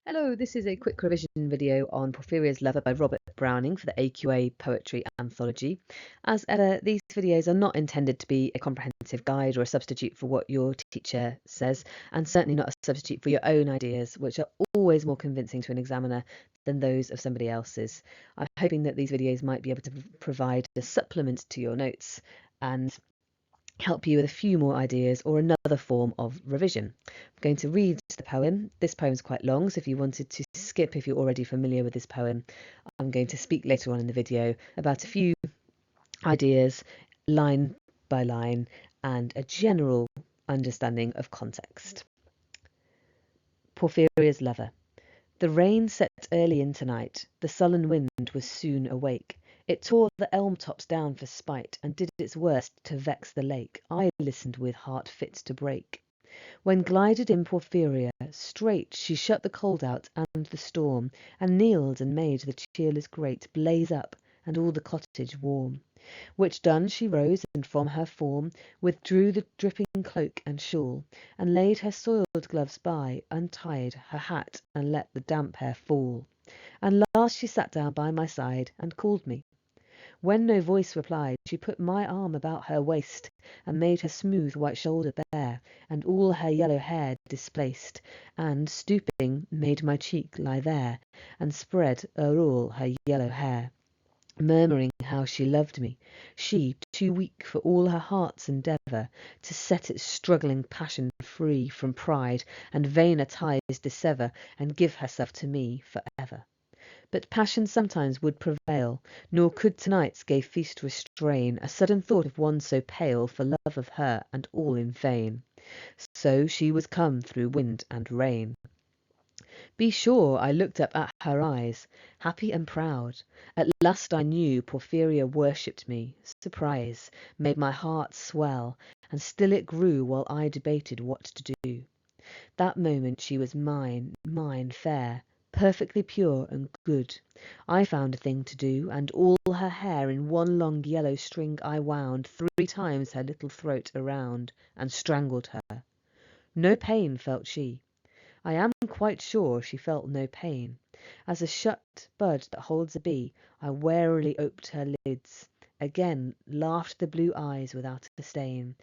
Hello, this is a quick revision video on Porphyria's Lover by Robert Browning for the AQA Poetry Anthology. As ever, these videos are not intended to be a comprehensive guide or a substitute for what your teacher says, and certainly not a substitute for your own ideas, which are always more convincing to an examiner than those of somebody else's. I'm hoping that these videos might be able to provide a supplement to your notes and help you with a few more ideas or another form of revision. I'm going to read the poem. This poem is quite long, so if you wanted to skip if you're already familiar with this poem, I'm going to speak later on in the video about a few ideas, line by line, and a general understanding of context. Porphyria's Lover. The rain set early into night, the sullen wind was soon awake. It tore the elm tops down for spite, and did its worst to vex the lake. I listened with heart fit to break. When glided in Porphyria, straight she shut the cold out and the storm, and kneeled and made the cheerless grate blaze up, and all the cottage warm. Which done, she rose, and from her form withdrew the dripping cloak and shawl, and laid her soiled gloves by, untied her hat, and let the damp hair fall. And last she sat down by my side, and called me. When no voice replied, she put my arm about her waist, and made her smooth white shoulder bare, and all her yellow hair displaced, and, stooping, made my cheek lie there, and spread o'er all her yellow hair, murmuring how she loved me, she, too weak for all her heart's endeavour to set its struggling passion free from pride, and vainer ties dissever, and give herself to me for ever. But passion sometimes would prevail, nor could tonight's gay feast restrain a sudden thought of one so pale for love of her, and all in vain. So she was come through wind and rain. Be sure I looked up at her eyes, happy and proud. At last I knew Porphyria worshipped me. Surprise made my heart swell, and still it grew while I debated what to do. That moment she was mine, mine fair, perfectly pure and good. I found a thing to do, and all her hair in one long yellow string I wound 3 times her little throat around, and strangled her. No pain felt she. I am quite sure she felt no pain. As a shut bud that holds a bee, I warily oped her lids. Again laughed the blue eyes without a stain,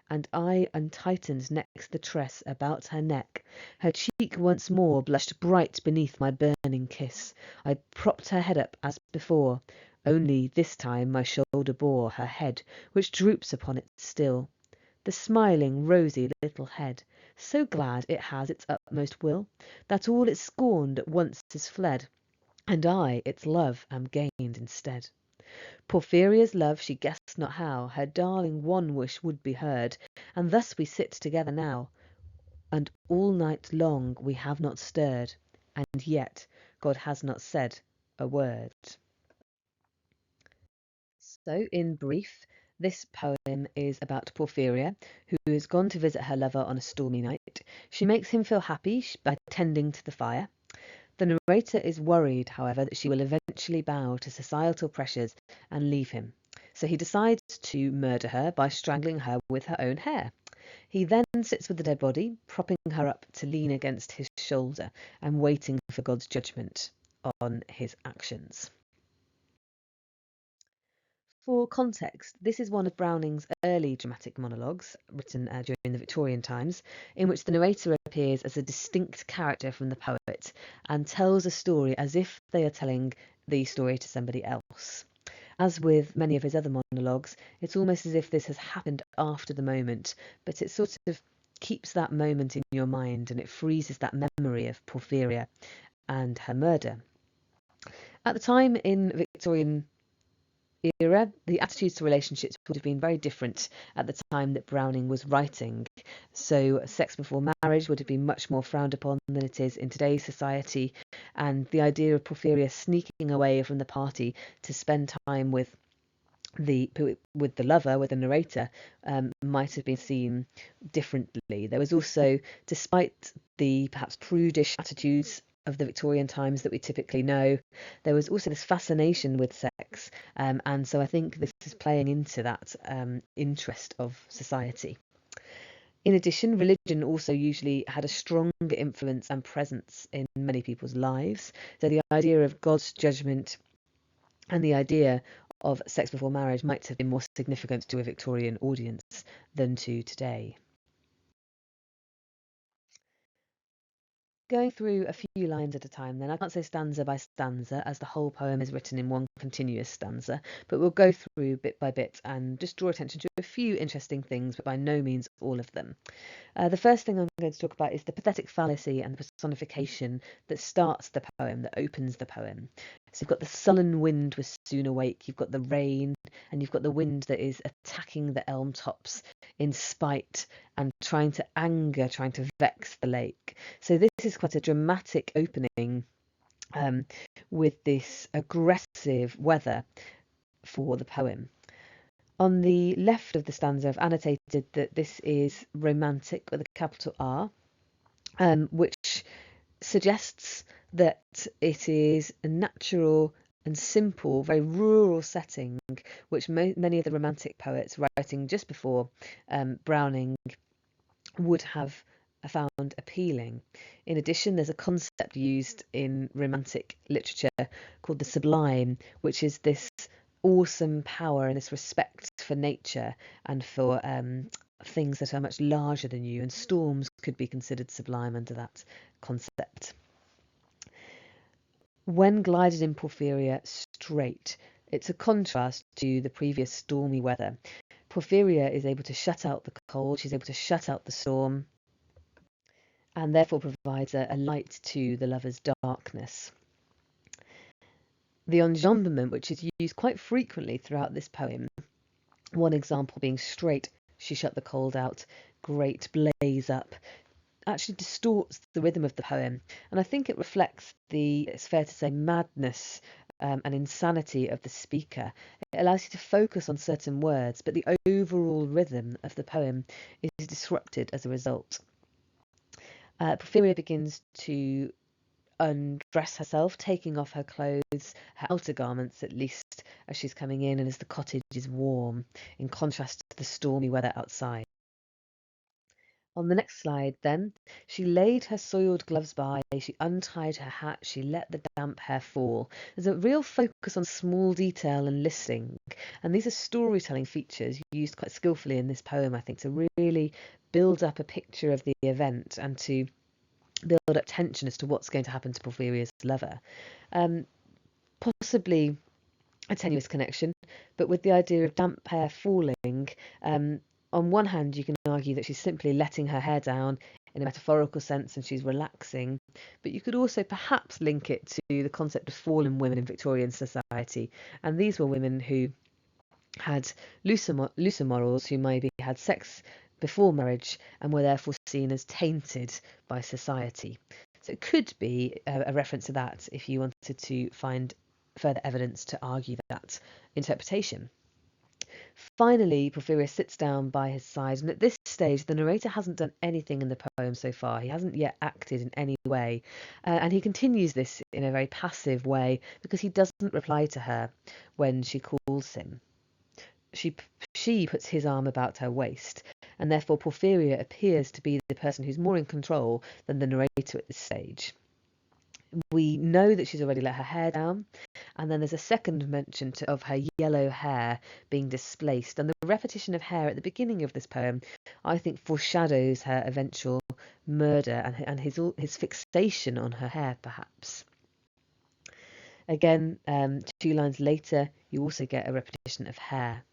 and I untightened next the tress about her neck. Her cheek once more blushed bright beneath my burning kiss. I propped her head up as before, only this time my shoulder bore her head, which droops upon it still. The smiling, rosy little head, so glad it has its utmost will, that all it scorned at once is fled, and I, its love, am gained instead. Porphyria's love, she guessed not how, her darling one wish would be heard, and thus we sit together now, and all night long we have not stirred, and yet God has not said a word. So, in brief, this poem is about Porphyria, who has gone to visit her lover on a stormy night. She makes him feel happy by tending to the fire. The narrator is worried, however, that she will eventually bow to societal pressures and leave him. So he decides to murder her by strangling her with her own hair. He then sits with the dead body, propping her up to lean against his shoulder and waiting for God's judgment on his actions. For context, this is one of Browning's early dramatic monologues, written during the Victorian times, in which the narrator appears as a distinct character from the poet and tells a story as if they are telling the story to somebody else. As with many of his other monologues, it's almost as if this has happened after the moment, but it sort of keeps that moment in your mind and it freezes that memory of Porphyria and her murder. At the time in Victorian era, the attitudes to relationships would have been very different at the time that Browning was writing. So sex before marriage would have been much more frowned upon than it is in today's society, and the idea of Porphyria sneaking away from the party to spend time with the lover, with the narrator, might have been seen differently. There was also, despite the perhaps prudish attitudes of the Victorian times that we typically know, there was also this fascination with sex, and so I think this is playing into that interest of society. In addition, religion also usually had a stronger influence and presence in many people's lives. So the idea of God's judgment and the idea of sex before marriage might have been more significant to a Victorian audience than to today. Going through a few lines at a time then. I can't say stanza by stanza as the whole poem is written in one continuous stanza, but we'll go through bit by bit and just draw attention to a few interesting things, but by no means all of them. The first thing I'm going to talk about is the pathetic fallacy and the personification that starts the poem, that opens the poem. So you've got the sullen wind was soon awake, you've got the rain, and you've got the wind that is attacking the elm tops in spite and trying to vex the lake. So this is quite a dramatic opening with this aggressive weather for the poem. On the left of the stanza, I've annotated that this is romantic with a capital R, which suggests that it is a natural and simple, very rural setting, which many of the romantic poets writing just before Browning would have found appealing. In addition, there's a concept used in romantic literature called the sublime, which is this awesome power and this respect for nature and for things that are much larger than you, and storms could be considered sublime under that concept. When glided in Porphyria straight, it's a contrast to the previous stormy weather. Porphyria is able to shut out the cold, she's able to shut out the storm, and therefore provides a light to the lover's darkness. The enjambment, which is used quite frequently throughout this poem, one example being straight, she shut the cold out, great blaze up, actually distorts the rhythm of the poem. And I think it reflects it's fair to say, madness and insanity of the speaker. It allows you to focus on certain words, but the overall rhythm of the poem is disrupted as a result. Porphyria begins to undress herself, taking off her clothes, her outer garments at least, as she's coming in and as the cottage is warm, in contrast to the stormy weather outside. On the next slide then, she laid her soiled gloves by, she untied her hat, she let the damp hair fall. There's a real focus on small detail and listing, and these are storytelling features used quite skillfully in this poem, I think, to really build up a picture of the event and to build up tension as to what's going to happen to Porphyria's lover. Possibly a tenuous connection, but with the idea of damp hair falling, on one hand you can argue that she's simply letting her hair down in a metaphorical sense and she's relaxing, but you could also perhaps link it to the concept of fallen women in Victorian society, and these were women who had looser morals, who maybe had sex before marriage and were therefore seen as tainted by society. So it could be a reference to that if you wanted to find further evidence to argue that interpretation. Finally, Porphyria sits down by his side, and at this stage the narrator hasn't done anything in the poem so far. He hasn't yet acted in any way, and he continues this in a very passive way because he doesn't reply to her when she calls him. She puts his arm about her waist, and therefore Porphyria appears to be the person who's more in control than the narrator at this stage. We know that she's already let her hair down, and then there's a second mention of her yellow hair being displaced, and the repetition of hair at the beginning of this poem, I think, foreshadows her eventual murder and his fixation on her hair, perhaps. Again, 2 lines later, you also get a repetition of hair.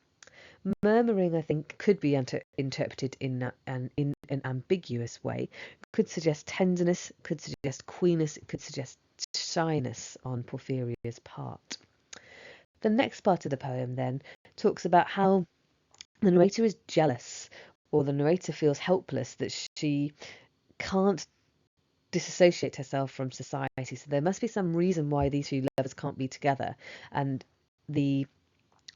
Murmuring, I think, could be interpreted in an ambiguous way. Could suggest tenderness, could suggest queeness, it could suggest shyness on Porphyria's part. The next part of the poem then talks about how the narrator is jealous, or the narrator feels helpless that she can't disassociate herself from society. So there must be some reason why these two lovers can't be together, and the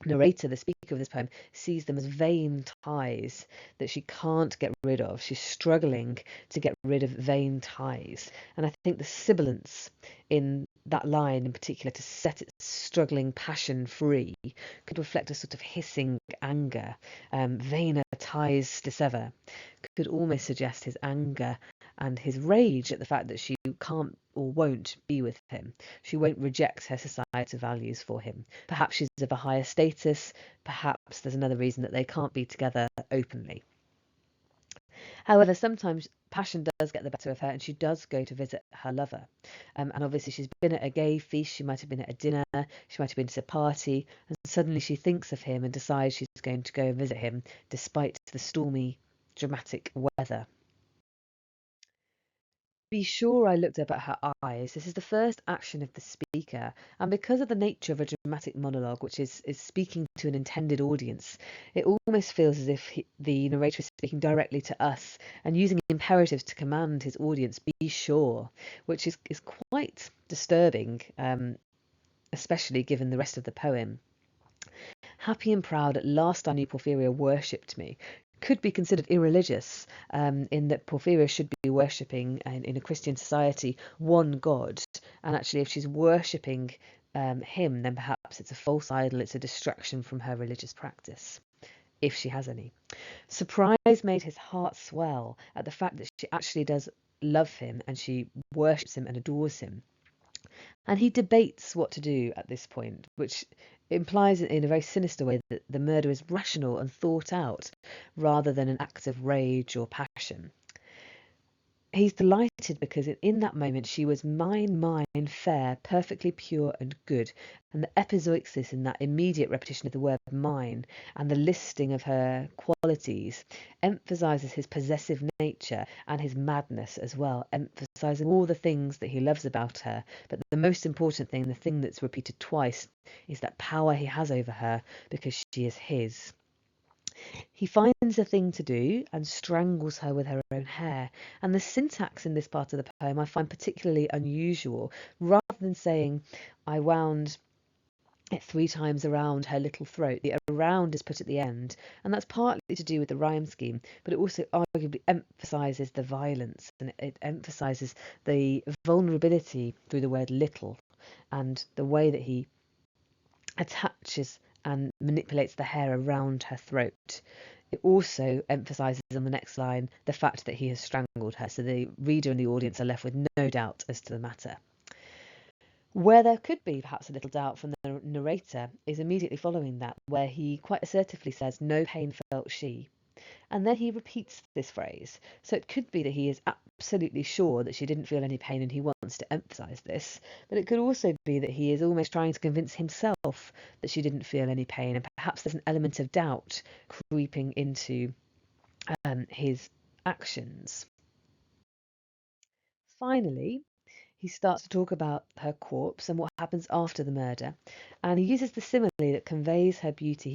narrator, the speaker of this poem, sees them as vain ties that she can't get rid of. She's struggling to get rid of vain ties. And I think the sibilance in that line in particular, to set its struggling passion free, could reflect a sort of hissing anger. Vainer ties dissever could almost suggest his anger and his rage at the fact that she can't or won't be with him. She won't reject her societal values for him. Perhaps she's of a higher status. Perhaps there's another reason that they can't be together openly. However, sometimes passion does get the better of her and she does go to visit her lover. And obviously she's been at a gay feast, she might have been at a dinner, she might have been to a party, and suddenly she thinks of him and decides she's going to go and visit him despite the stormy, dramatic weather. Be sure I looked up at her eyes. This is the first action of the speaker, and because of the nature of a dramatic monologue, which is speaking to an intended audience, it almost feels as if the narrator is speaking directly to us and using imperatives to command his audience, be sure, which is quite disturbing, especially given the rest of the poem. Happy and proud, at last I knew Porphyria worshipped me, could be considered irreligious, in that Porphyria should be worshipping in a Christian society one God, and actually if she's worshipping him, then perhaps it's a false idol, it's a distraction from her religious practice, if she has any. Surprise made his heart swell at the fact that she actually does love him and she worships him and adores him. And he debates what to do at this point, which implies in a very sinister way that the murder is rational and thought out rather than an act of rage or passion. He's delighted because in that moment she was mine, fair, perfectly pure and good. And the epizeuxis in that immediate repetition of the word mine and the listing of her qualities emphasises his possessive nature and his madness as well, emphasising all the things that he loves about her. But the most important thing, the thing that's repeated twice, is that power he has over her because she is his. He finds a thing to do and strangles her with her own hair. And the syntax in this part of the poem I find particularly unusual. Rather than saying, I wound it 3 times around her little throat, the around is put at the end. And that's partly to do with the rhyme scheme, but it also arguably emphasises the violence and it emphasises the vulnerability through the word little and the way that he attaches and manipulates the hair around her throat. It also emphasises on the next line the fact that he has strangled her, so the reader and the audience are left with no doubt as to the matter. Where there could be perhaps a little doubt from the narrator is immediately following that, where he quite assertively says, no pain felt she. And then he repeats this phrase. So it could be that he is absolutely sure that she didn't feel any pain and he wants to emphasise this. But it could also be that he is almost trying to convince himself that she didn't feel any pain. And perhaps there's an element of doubt creeping into his actions. Finally, he starts to talk about her corpse and what happens after the murder. And he uses the simile that conveys her beauty.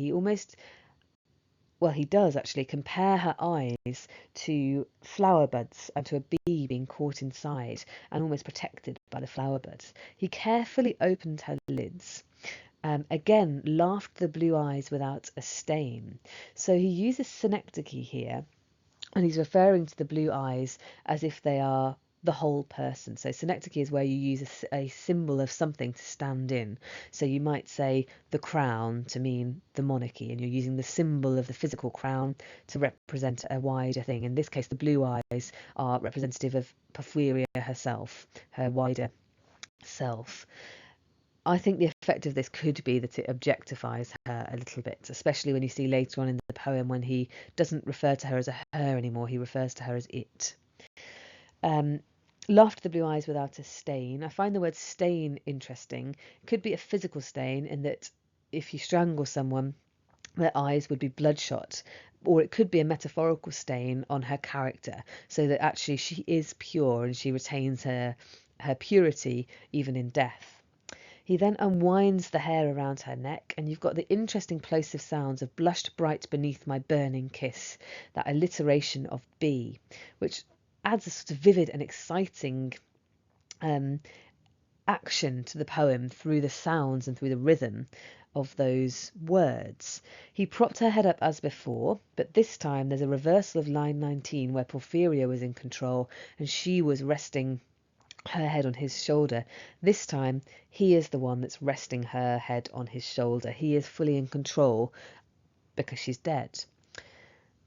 He does actually compare her eyes to flower buds and to a bee being caught inside and almost protected by the flower buds. He carefully opened her lids. Again, laughed the blue eyes without a stain. So he uses synecdoche here, and he's referring to the blue eyes as if they are the whole person. So synecdoche is where you use a symbol of something to stand in. So you might say the crown to mean the monarchy, and you're using the symbol of the physical crown to represent a wider thing. In this case, the blue eyes are representative of Porphyria herself, her wider self. I think the effect of this could be that it objectifies her a little bit, especially when you see later on in the poem when he doesn't refer to her as a her anymore, he refers to her as it. Laughed the blue eyes without a stain. I find the word stain interesting. It could be a physical stain in that if you strangle someone, their eyes would be bloodshot, or it could be a metaphorical stain on her character, so that actually she is pure and she retains her purity even in death. He then unwinds the hair around her neck, and you've got the interesting plosive sounds of blushed bright beneath my burning kiss, that alliteration of B, which adds a sort of vivid and exciting action to the poem through the sounds and through the rhythm. of those words. He propped her head up as before, but this time there's a reversal of line 19 where Porphyria was in control and she was resting her head on his shoulder. This time he is the one that's resting her head on his shoulder. He is fully in control because she's dead.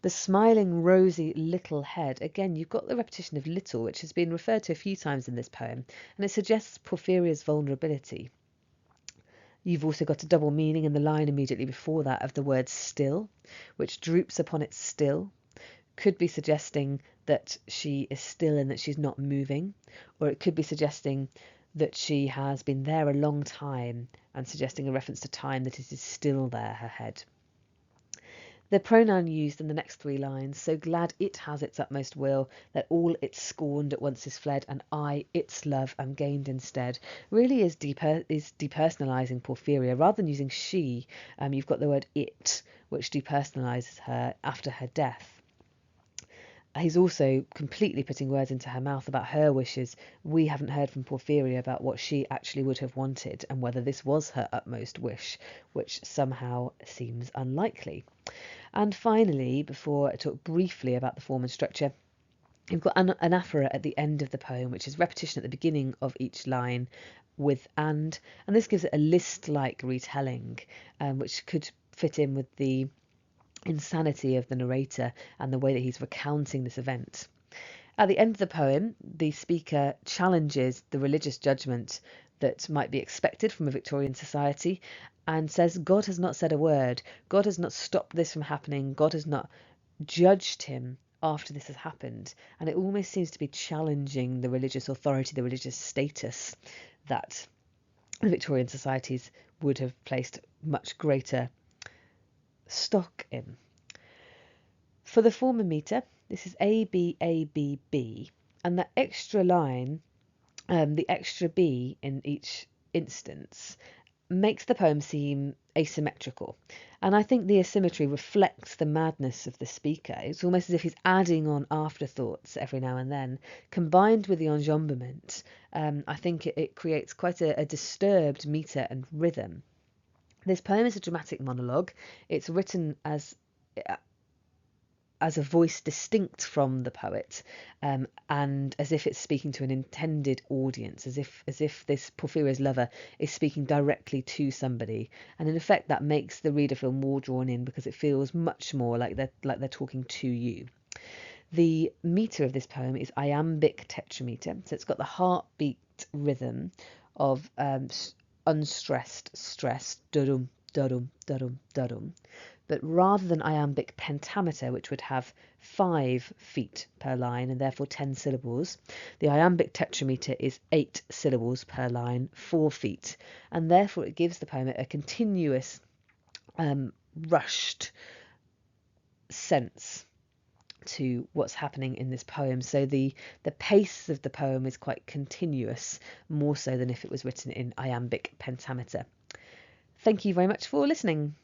The smiling, rosy little head. Again, you've got the repetition of little, which has been referred to a few times in this poem, and it suggests Porphyria's vulnerability. You've also got a double meaning in the line immediately before that of the word still, which droops upon its still. Could be suggesting that she is still and that she's not moving, or it could be suggesting that she has been there a long time and suggesting a reference to time, that it is still there, her head. The pronoun used in the next 3 lines, so glad it has its utmost will, that all it scorned at once is fled, and I, its love, am gained instead, really is depersonalising Porphyria. Rather than using she, you've got the word it, which depersonalises her after her death. He's also completely putting words into her mouth about her wishes. We haven't heard from Porphyria about what she actually would have wanted and whether this was her utmost wish, which somehow seems unlikely. And finally, before I talk briefly about the form and structure, you've got an anaphora at the end of the poem, which is repetition at the beginning of each line with and this gives it a list-like retelling, which could fit in with the insanity of the narrator and the way that he's recounting this event. At the end of the poem, the speaker challenges the religious judgment that might be expected from a Victorian society and says God has not said a word. God has not stopped this from happening. God has not judged him after this has happened. And it almost seems to be challenging the religious authority, the religious status that the Victorian societies would have placed much greater stock in. For the form and metre, this is A, B, A, B, B, and that extra line, the extra B in each instance, makes the poem seem asymmetrical. And I think the asymmetry reflects the madness of the speaker. It's almost as if he's adding on afterthoughts every now and then. Combined with the enjambment, I think it creates quite a disturbed metre and rhythm. This poem is a dramatic monologue. It's written as a voice distinct from the poet, and as if it's speaking to an intended audience, as if this Porphyria's lover is speaking directly to somebody, and in effect that makes the reader feel more drawn in because it feels much more like they're talking to you. The metre of this poem is iambic tetrameter, so it's got the heartbeat rhythm of unstressed, stressed, dudum, dudum, dudum, dudum. But rather than iambic pentameter, which would have 5 feet per line and therefore 10 syllables, the iambic tetrameter is 8 syllables per line, 4 feet, and therefore it gives the poem a continuous, rushed sense to what's happening in this poem. So the pace of the poem is quite continuous, more so than if it was written in iambic pentameter. Thank you very much for listening.